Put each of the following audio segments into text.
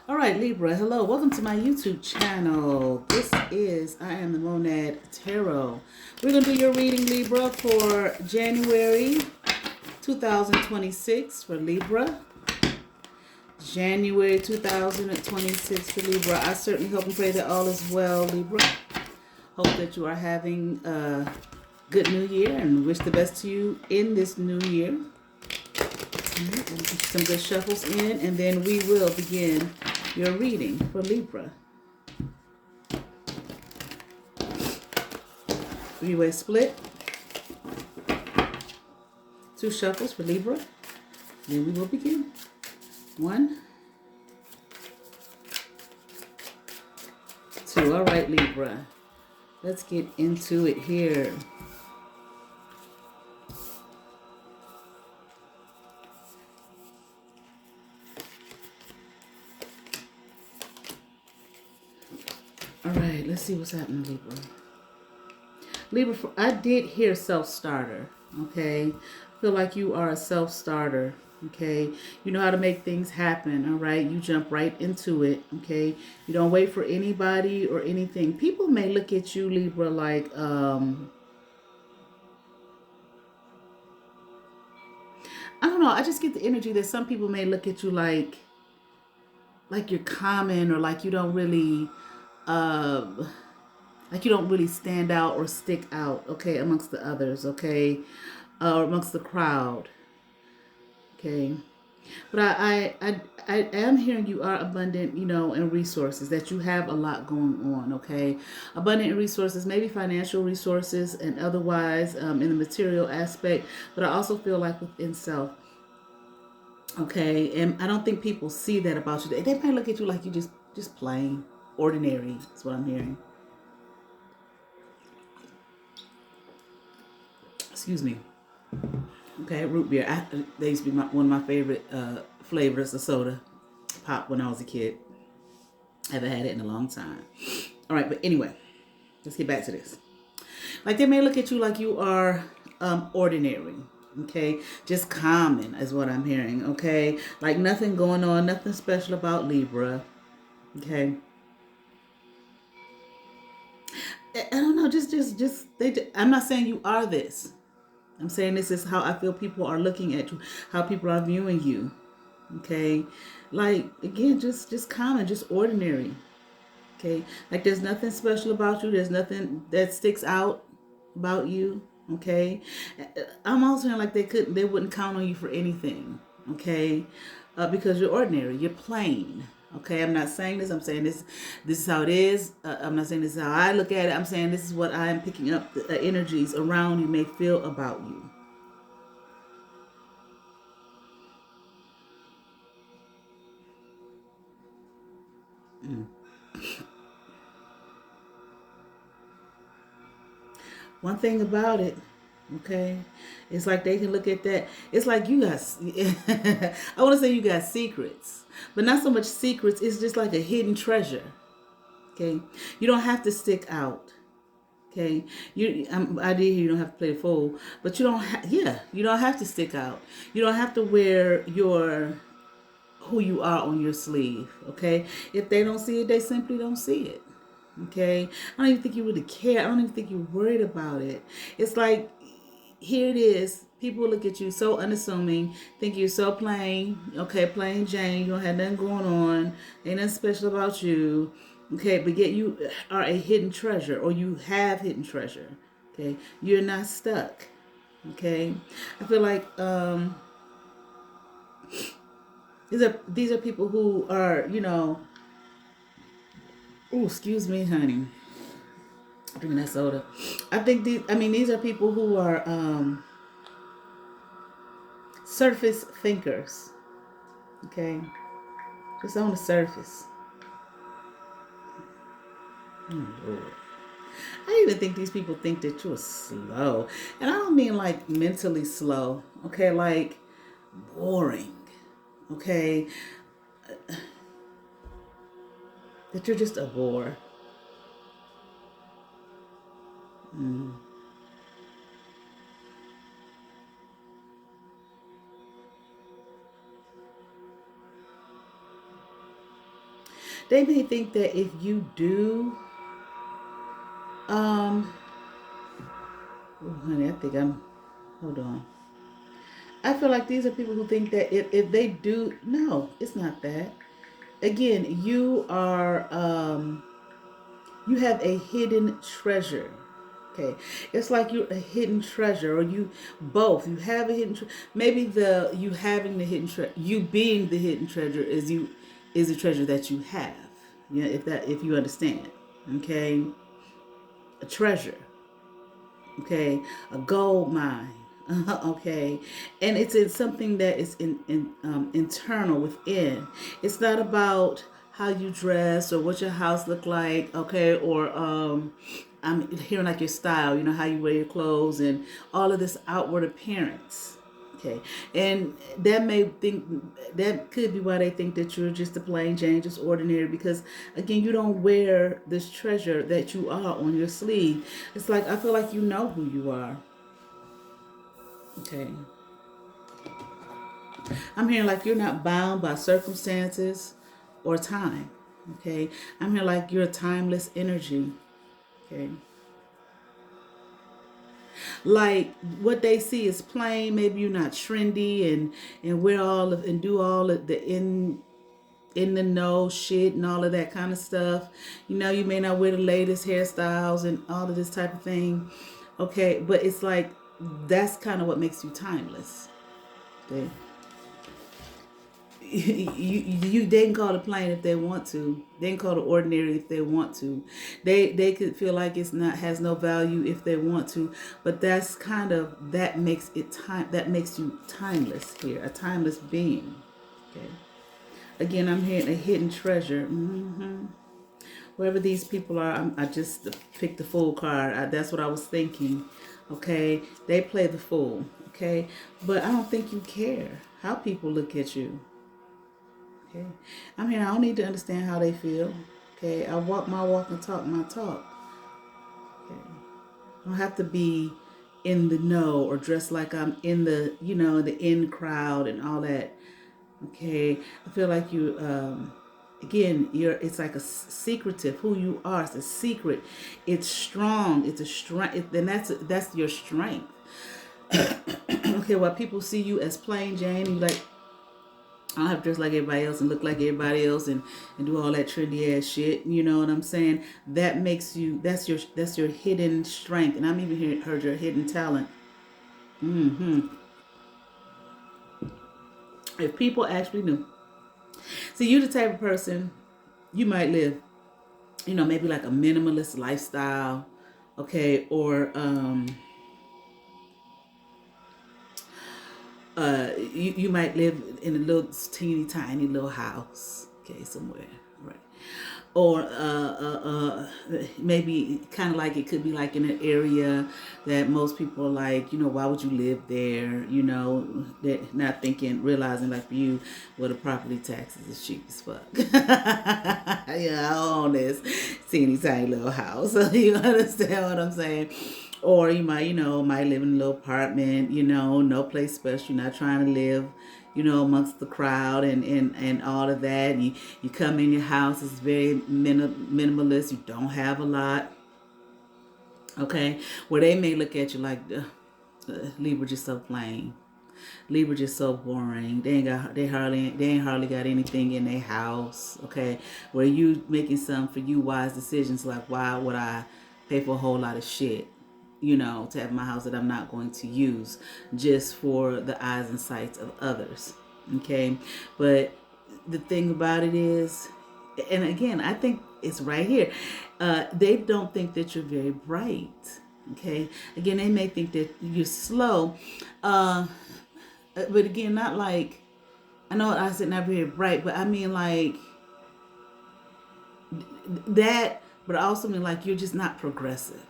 All right, Libra, hello. Welcome to my YouTube channel. This is I Am the Monad Tarot. We're going to do your reading, Libra, for January 2026 for Libra. January 2026 for Libra. I certainly hope and pray that all is well, Libra. Hope that you are having a good new year and wish the best to you in this new year. We'll get some good shuffles in, and then we will begin your reading for Libra. Three-way split. 2 shuffles for Libra. Then we will begin. 1, 2. All right, Libra. Let's get into it here. All right, let's see what's happening, Libra. Libra, I did hear self-starter, okay? I feel like you are a self-starter, okay? You know how to make things happen, all right? You jump right into it, okay? You don't wait for anybody or anything. People may look at you, Libra, like, I don't know. I just get the energy that some people may look at you like you're common, or like you don't really... like you don't really stand out or stick out, okay, amongst the others, okay, or amongst the crowd, okay. But I am hearing you are abundant, you know, in resources, that you have a lot going on, okay. Abundant in resources, maybe financial resources and otherwise, in the material aspect, but I also feel like within self, okay. And I don't think people see that about you. They might look at you like you just plain ordinary. That's what I'm hearing. Excuse me. Okay, root beer. They used to be one of my favorite flavors of soda pop when I was a kid. I haven't had it in a long time. All right, but anyway, let's get back to this. Like, they may look at you like you are ordinary, okay? Just common is what I'm hearing, okay? Like nothing going on, nothing special about Libra, okay? I don't know, I'm not saying you are this. I'm saying this is how I feel people are looking at you, how people are viewing you. Okay, like, again, just common, just ordinary. Okay, like there's nothing special about you. There's nothing that sticks out about you. Okay, I'm also hearing like they wouldn't count on you for anything. Okay, because you're ordinary, you're plain. Okay, I'm not saying this. I'm saying this. This is how it is. I'm not saying this is how I look at it. I'm saying this is what I'm picking up. The energies around you may feel about you. One thing about it, okay, it's like they can look at that. It's like you got, I want to say you got secrets, but not so much secrets. It's just like a hidden treasure, okay? You don't have to stick out, okay? I did hear you don't have to play a fool, but you don't, you don't have to stick out. You don't have to wear who you are on your sleeve, okay? If they don't see it, they simply don't see it. Okay, I don't even think you really care. I don't even think you're worried about it. It's like, here it is. People look at you so unassuming, think you're so plain. Okay, plain Jane. You don't have nothing going on. Ain't nothing special about you. Okay, but yet you are a hidden treasure, or you have hidden treasure. Okay, you're not stuck. Okay, I feel like these are people who are, you know. Oh, excuse me, honey. Drinking that soda. These are people who are surface thinkers. Okay? Just on the surface. Oh, Lord. I even think these people think that you're slow. And I don't mean like mentally slow. Okay? Like boring. Okay? That you're just a bore. They may think that if you do, oh, honey, I think I'm, hold on. I feel like these are people who think that if they do, no, it's not that. Again, you have a hidden treasure. Okay, it's like you're a hidden treasure, or you both. You have a hidden treasure. Maybe the you having the hidden treasure, you being the hidden treasure is a treasure that you have. Yeah, if you understand. Okay, a treasure. Okay, a gold mine. Okay, and it's something that is internal within. It's not about how you dress or what your house look like. Okay, or I'm hearing like your style. You know how you wear your clothes and all of this outward appearance. Okay, and that could be why they think that you're just a plain Jane, just ordinary. Because again, you don't wear this treasure that you are on your sleeve. It's like I feel like you know who you are. Okay, I'm hearing like you're not bound by circumstances or time. Okay, I'm here like you're a timeless energy. Okay, like what they see is plain. Maybe you're not trendy and wear all of and do all of the in the know shit and all of that kind of stuff. You know, you may not wear the latest hairstyles and all of this type of thing. Okay, but it's like that's kind of what makes you timeless. Okay. They can call it plain if they want to. They can call it ordinary if they want to. They could feel like it's not has no value if they want to, but that's kind of that makes it time that makes you timeless here, a timeless being. Okay. Again, I'm hearing a hidden treasure. Whoever these people are, I just picked the fool card. That's what I was thinking. Okay, they play the fool. Okay, but I don't think you care how people look at you. Okay, I mean, I don't need to understand how they feel. Okay, I walk my walk and talk my talk. Okay, I don't have to be in the know or dress like I'm in the, the in crowd and all that. Okay, I feel like you, again, it's like a secretive who you are. It's a secret. It's strong. It's a strength. Then that's your strength. Okay, while people see you as plain Jane, you like, I don't have to dress like everybody else and look like everybody else and do all that trendy ass shit. You know what I'm saying? That makes you, that's your hidden strength. And I'm even heard your hidden talent. If people actually knew. See, you the type of person, you might live, maybe like a minimalist lifestyle. Okay, or you might live in a little teeny tiny little house, okay, somewhere, right? Or maybe kind of like it could be like in an area that most people are like, why would you live there? They're not thinking, realizing like for you, well, the property taxes is cheap as fuck. I own this teeny tiny little house. You understand what I'm saying? Or you might live in a little apartment, no place special. You're not trying to live, amongst the crowd and all of that. And you come in your house, it's very minimalist. You don't have a lot. Okay. Where they may look at you like, Libra just so plain. Libra just so boring. They ain't hardly got anything in their house. Okay. Where you making some for you wise decisions like, why would I pay for a whole lot of shit? To have my house that I'm not going to use just for the eyes and sights of others. Okay. But the thing about it is, and again, I think it's right here. They don't think that you're very bright. Okay. Again, they may think that you're slow. But again, not like, I know I said not very bright, but I mean like that, but I also mean like you're just not progressive.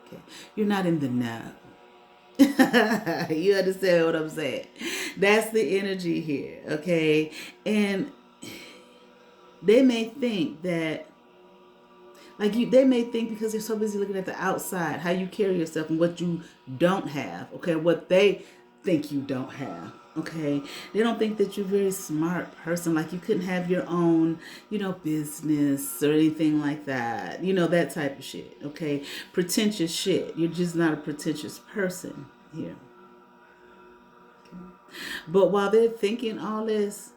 Okay. You're not in the know. You understand what I'm saying? That's the energy here. Okay. And they may think that, they may think because they're so busy looking at the outside, how you carry yourself and what you don't have. Okay. What they think you don't have. Okay, they don't think that you're a very smart person, like you couldn't have your own, business or anything like that. That type of shit. Okay, pretentious shit. You're just not a pretentious person here. But while they're thinking all this,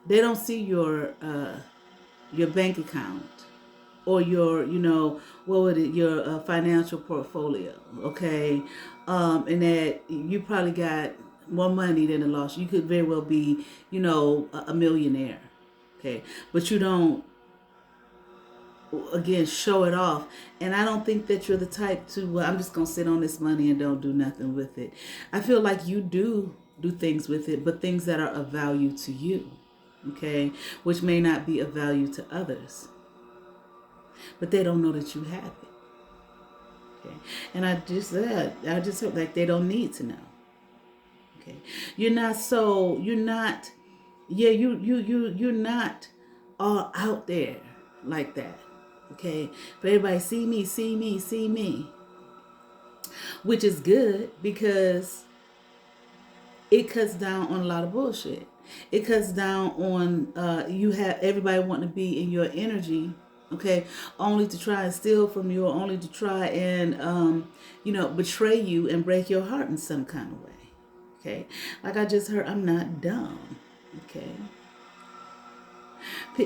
they don't see your bank account or your, what would it, your financial portfolio, okay? And that you probably got more money than a loss. You could very well be, a millionaire, okay? But you don't, again, show it off. And I don't think that you're the type to, well, I'm just going to sit on this money and don't do nothing with it. I feel like you do things with it, but things that are of value to you, okay? Which may not be of value to others. But they don't know that you have it. Okay. And I just hope like they don't need to know. Okay. You're not, yeah, you're not all out there like that. Okay. But everybody see me, see me, see me. Which is good because it cuts down on a lot of bullshit. It cuts down on you have everybody wanting to be in your energy, okay, only to try and steal from you, or only to try and betray you and break your heart in some kind of way. Okay, like I just heard, I'm not dumb. Okay.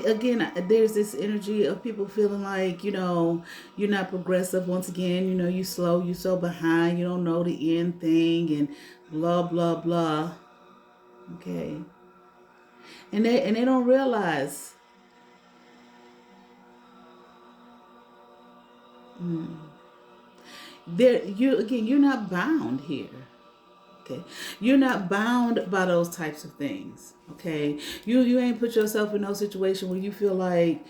Again, there's this energy of people feeling like, you're not progressive. Once again, you slow, you so behind, you don't know the end thing, and blah blah blah. Okay. And they don't realize you're not bound here. Okay. You're not bound by those types of things. Okay. You ain't put yourself in no situation where you feel like,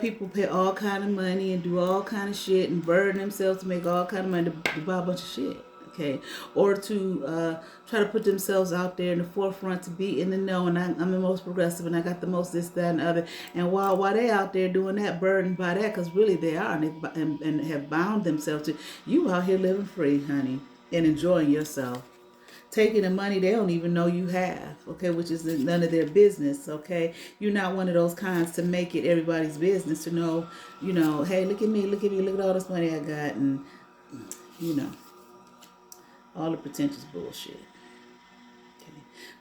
people pay all kind of money and do all kind of shit and burden themselves to make all kind of money to buy a bunch of shit. Okay. Or to try to put themselves out there in the forefront to be in the know, and I'm the most progressive and I got the most this, that, and the other. And while they out there doing that, burdened by that, because really they are, and have bound themselves to, you out here living free, honey, and enjoying yourself. Taking the money they don't even know you have, okay, which is none of their business, okay? You're not one of those kinds to make it everybody's business to know, hey, look at me, look at all this money I got, and, all the pretentious bullshit. Okay.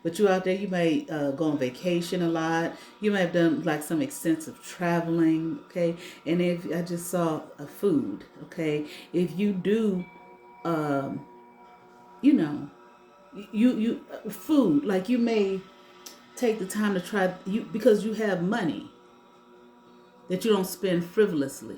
But you out there, you may go on vacation a lot. You may have done like some extensive traveling, okay? And if I just saw a food, okay? If you do, you know, you food, like you may take the time to try you because you have money that you don't spend frivolously,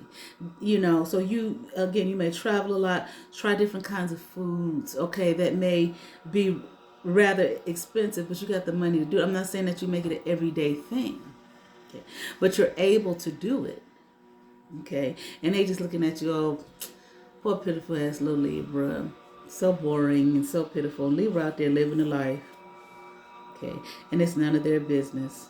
so you may travel a lot, try different kinds of foods, okay, that may be rather expensive, but you got the money to do it. I'm not saying that you make it an everyday thing, okay, but you're able to do it, okay, and they just looking at you, oh, poor pitiful ass little Libra, so boring and so pitiful. Libra out there living a life, okay, and it's none of their business.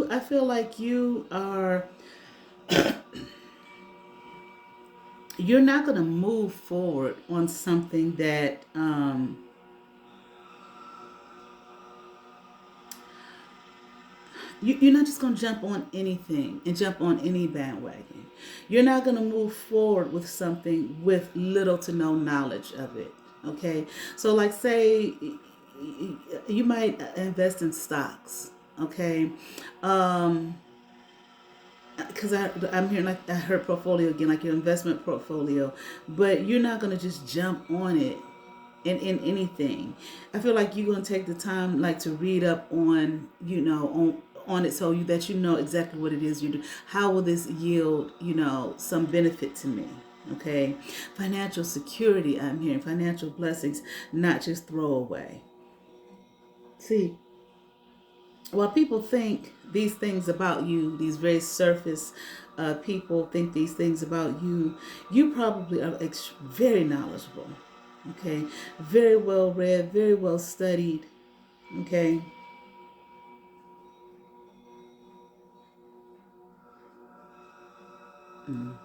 I feel like you're not going to move forward on something that you're not just going to jump on anything and jump on any bandwagon. You're not going to move forward with something with little to no knowledge of it. Okay, so like say you might invest in stocks. Okay, because I'm hearing like I heard portfolio again, like your investment portfolio, but you're not going to just jump on it in anything. I feel like you're going to take the time like to read up on on it, so that you know exactly what it is you do. How will this yield some benefit to me? Okay, financial security. I'm hearing financial blessings, not just throwaway. See, while people think these things about you, these very surface people think these things about you, you probably are very knowledgeable, okay? Very well read, very well studied, okay? Mm.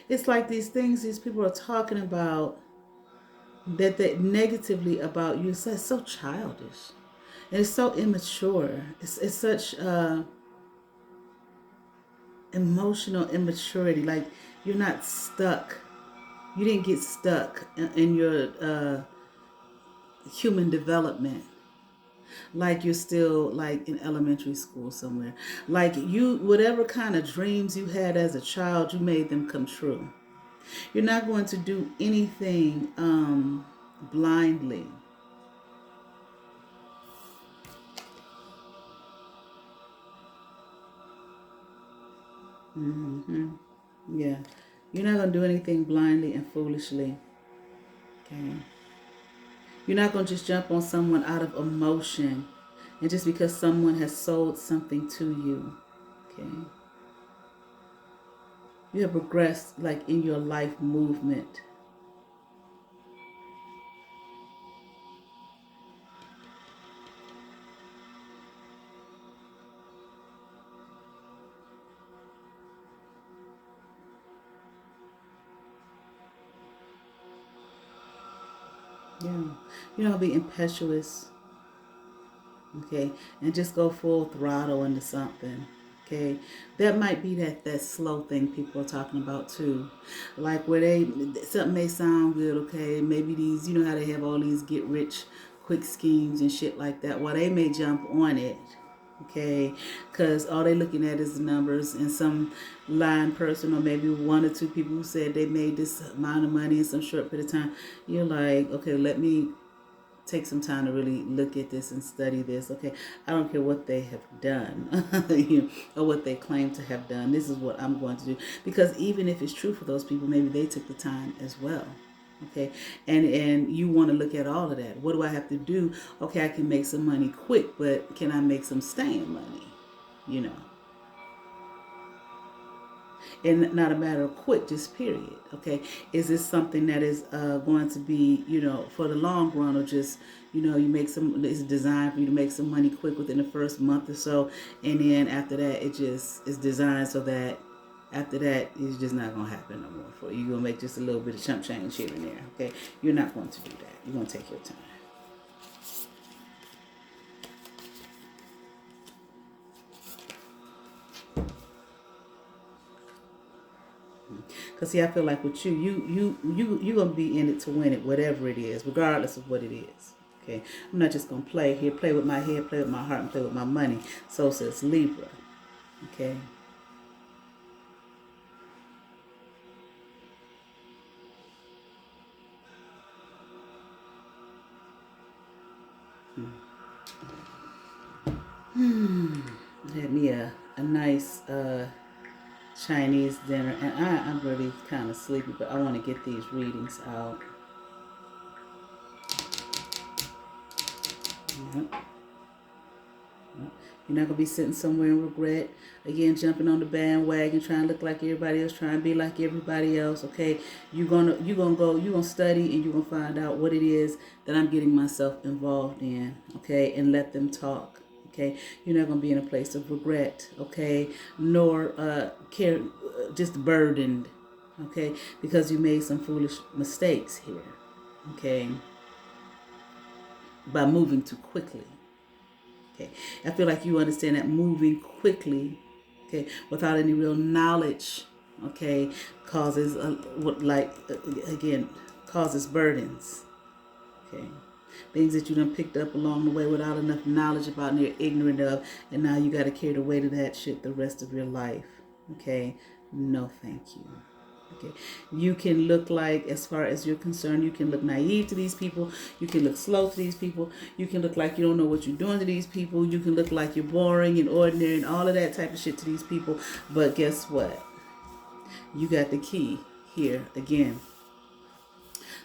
It's like these things these people are talking about that negatively about you. It's so childish. And it's so immature. It's such emotional immaturity. Like you're not stuck. You didn't get stuck in your human development. Like you're still like in elementary school somewhere. Like you, whatever kind of dreams you had as a child, you made them come true. You're not going to do anything blindly. Hmm. Yeah. You're not going to do anything blindly and foolishly. Okay. You're not going to just jump on someone out of emotion and just because someone has sold something to you. Okay. You have progressed like in your life movement. Yeah. You don't be impetuous. Okay. And just go full throttle into something. Okay. That might be that slow thing people are talking about too. Like where something may sound good, okay. Maybe these, you know how they have all these get rich quick schemes and shit like that. Well, they may jump on it. Okay, because all they looking at is the numbers and some lying person or maybe one or two people who said they made this amount of money in some short period of time. You're like, okay, let me take some time to really look at this and study this. Okay, I don't care what they have done or what they claim to have done. This is what I'm going to do, because even if it's true for those people, maybe they took the time as well. Okay, and you want to look at all of that. What do I have to do? Okay, I can make some money quick, but can I make some staying money? You know, and not a matter of quick, just period. Okay, is this something that is going to be, for the long run, or just, you make some, it's designed for you to make some money quick within the first month or so, and then after that, it just is designed so that after that, it's just not going to happen no more for you. You're going to make just a little bit of chump change here and there. Okay, you're not going to do that. You're going to take your time. Cause see, I feel like with you gonna be in it to win it, whatever it is, regardless of what it is. Okay, I'm not just gonna play here, play with my head, play with my heart, and play with my money. So says Libra. Okay. Had me a nice Chinese dinner, and I'm really kind of sleepy, but I want to get these readings out. Yep. You're not gonna be sitting somewhere in regret. Again, jumping on the bandwagon, trying to look like everybody else, trying to be like everybody else. Okay, you're gonna study, and you're gonna find out what it is that I'm getting myself involved in. Okay, and let them talk. Okay, you're not gonna be in a place of regret. Okay, nor just burdened. Okay, because you made some foolish mistakes here. Okay, by moving too quickly. Okay, I feel like you understand that moving quickly, okay, without any real knowledge, okay, causes again causes burdens. Okay, things that you done picked up along the way without enough knowledge about and you're ignorant of, and now you got to carry the weight of that shit the rest of your life. Okay, no, thank you. Okay. You can look like, as far as you're concerned, you can look naive to these people. You can look slow to these people. You can look like you don't know what you're doing to these people. You can look like you're boring and ordinary and all of that type of shit to these people. But guess what? You got the key here again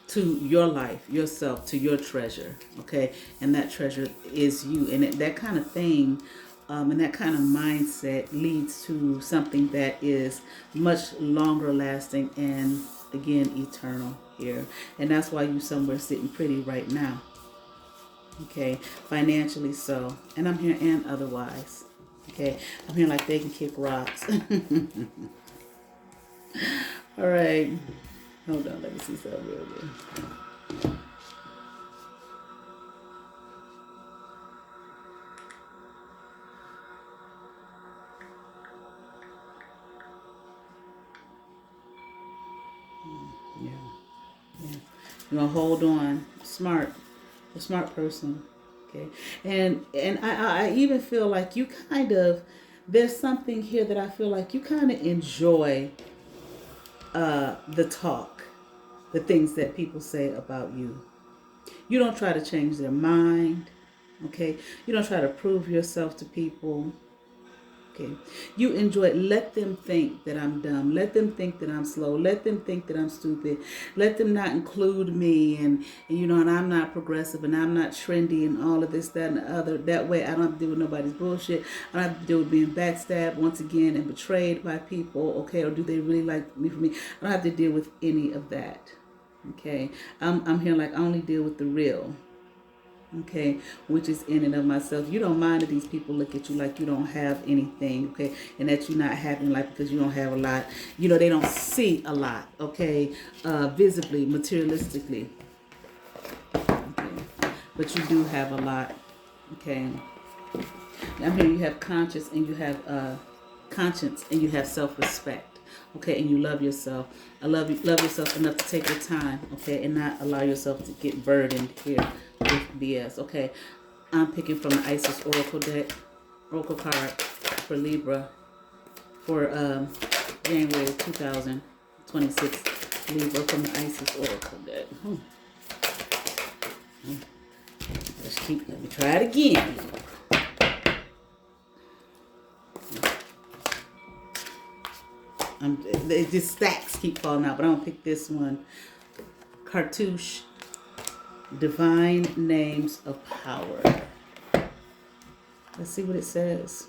to your life, yourself, to your treasure, okay? And that treasure is you. And that kind of thing and that kind of mindset leads to something that is much longer lasting and, again, eternal here. And that's why you somewhere sitting pretty right now, okay? Financially so. And I'm here and otherwise, okay? I'm here like they can kick rocks. All right. Hold on, let me see something real good. Yeah, yeah. You're gonna hold on. Smart. A smart person. Okay. And I even feel like you kind of, there's something here that I feel like you kind of enjoy the talk, the things that people say about you. You don't try to change their mind, okay? You don't try to prove yourself to people, okay? You enjoy it. Let them think that I'm dumb. Let them think that I'm slow. Let them think that I'm stupid. Let them not include me and and I'm not progressive and I'm not trendy and all of this, that, and the other. That way I don't have to deal with nobody's bullshit. I don't have to deal with being backstabbed once again and betrayed by people, okay? Or do they really like me for me? I don't have to deal with any of that. Okay, I'm here like I only deal with the real, okay, which is in and of myself. You don't mind that these people look at you like you don't have anything, okay, and that you're not happy in life because you don't have a lot. They don't see a lot, okay, visibly, materialistically, okay, but you do have a lot, okay. I'm here. You have conscience and you have conscience and you have self-respect. Okay, and you love yourself. Love yourself enough to take your time, okay, and not allow yourself to get burdened here with BS. Okay, I'm picking from the Isis Oracle deck, Oracle card for Libra for January 2026. Libra from the Isis Oracle deck. Let me try it again. Just stacks keep falling out, but I'm going to pick this one. Cartouche, Divine Names of Power. Let's see what it says.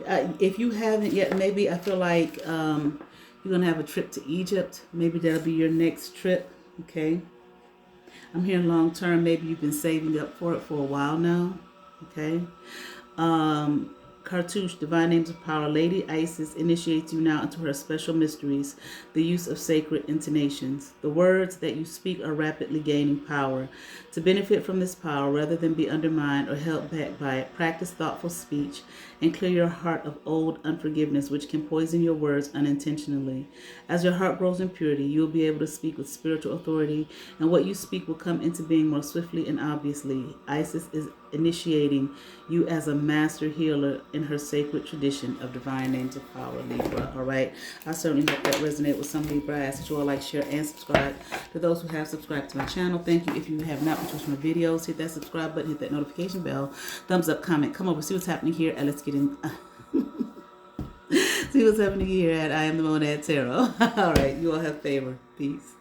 Okay. If you haven't yet, maybe I feel like you're going to have a trip to Egypt. Maybe that'll be your next trip. Okay. I'm hearing long term. Maybe you've been saving up for it for a while now. Okay. Cartouche, Divine Names of Power. Lady Isis initiates you now into her special mysteries, the use of sacred intonations. The words that you speak are rapidly gaining power. To benefit from this power, rather than be undermined or held back by it, practice thoughtful speech and clear your heart of old unforgiveness, which can poison your words unintentionally. As your heart grows in purity, you will be able to speak with spiritual authority, and what you speak will come into being more swiftly and obviously. Isis is initiating you as a master healer in her sacred tradition of Divine Names of Power, Libra. All right. I certainly hope that resonated with some Libra. I ask that you all like, share, and subscribe. To those who have subscribed to my channel, thank you. If you have not watched my videos, hit that subscribe button, hit that notification bell, thumbs up, comment, come over, see what's happening here, and let's get in. See what's happening here at I Am the Monad Tarot. All right. You all have favor. Peace.